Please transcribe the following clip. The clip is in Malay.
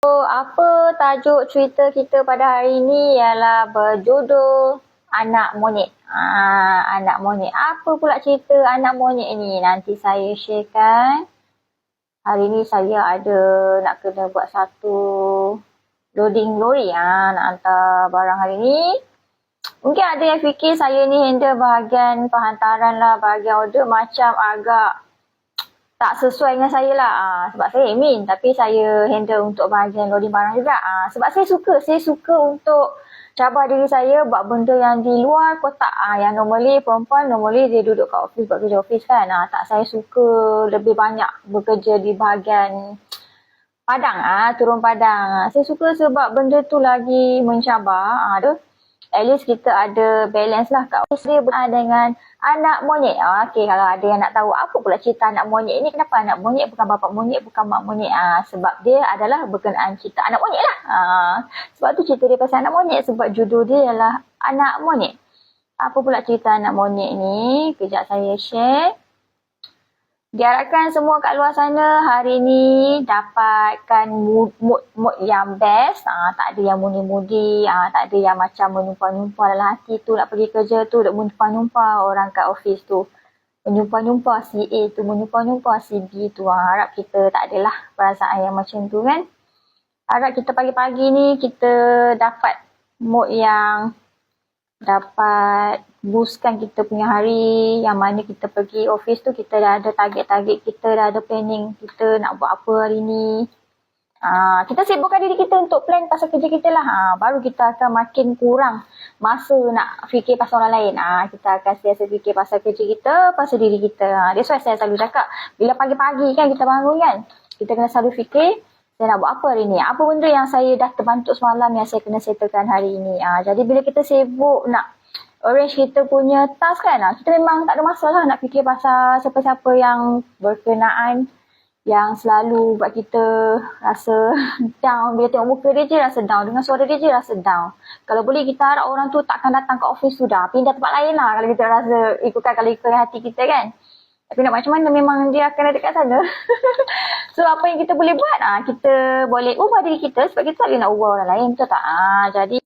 Apa tajuk cerita kita pada hari ini ialah berjudul Anak Monyet. Anak Monyet. Apa pula cerita Anak Monyet ni? Nanti saya sharekan. Hari ni saya ada nak kena buat satu loading lori. Nak hantar barang hari ni. Mungkin ada yang fikir saya ni handle bahagian penghantaran lah, bahagian order macam agak tak sesuai dengan saya lah. Sebab saya admin, tapi saya handle untuk bahagian loading barang juga. Sebab saya suka untuk cabar diri saya buat benda yang di luar kotak. Yang normally perempuan, dia duduk kat office, buat kerja office kan. Tak, saya suka lebih banyak bekerja di bahagian padang, turun padang. Saya suka sebab benda tu lagi mencabar. At least kita ada balance lah kat office dia dengan anak monyet. Okey, kalau ada yang nak tahu apa pula cerita anak monyet ni, kenapa anak monyet bukan bapa monyet, bukan mak monyet? Sebab dia adalah berkenaan cerita anak monyet lah. Sebab tu cerita dia pasal anak monyet, sebab judul dia ialah Anak Monyet. Apa pula cerita anak monyet ni? Kejap saya share. Diharapkan semua kat luar sana hari ni dapatkan mood yang best. Tak ada yang mudi-mudi, tak ada yang macam menumpah-numpah dalam hati tu nak pergi kerja tu, duk menumpah-numpah orang kat office tu. Menumpah-numpah si A tu, menumpah-numpah si B tu. Harap kita tak adalah perasaan yang macam tu kan. Harap kita pagi-pagi ni kita dapat mood yang dapat boostkan kita punya hari, yang mana kita pergi office tu kita dah ada target-target, kita dah ada planning kita nak buat apa hari ni. Kita sibukkan diri kita untuk plan pasal kerja kita lah. Baru kita akan makin kurang masa nak fikir pasal orang lain. Kita akan sentiasa fikir pasal kerja kita, pasal diri kita. That's why saya selalu cakap, bila pagi-pagi kan kita bangun kan, kita kena selalu fikir, saya nak buat apa hari ni? Apa benda yang saya dah terbantuk semalam yang saya kena settlekan hari ni? Jadi bila kita sibuk nak arrange kita punya task kan, kita memang tak ada masalah nak fikir pasal siapa-siapa yang berkenaan, yang selalu buat kita rasa down. Bila tengok muka dia je rasa down, dengan suara dia je rasa down. Kalau boleh kita harap orang tu takkan datang ke office tu dah, pindah tempat lain lah kalau kita rasa kalau ikutkan hati kita kan. Tapi nak macam mana, memang dia akan ada kat sana. So apa yang kita boleh buat, kita boleh ubah diri kita sebab kita tak boleh nak ubah orang lain, betul tak? Jadi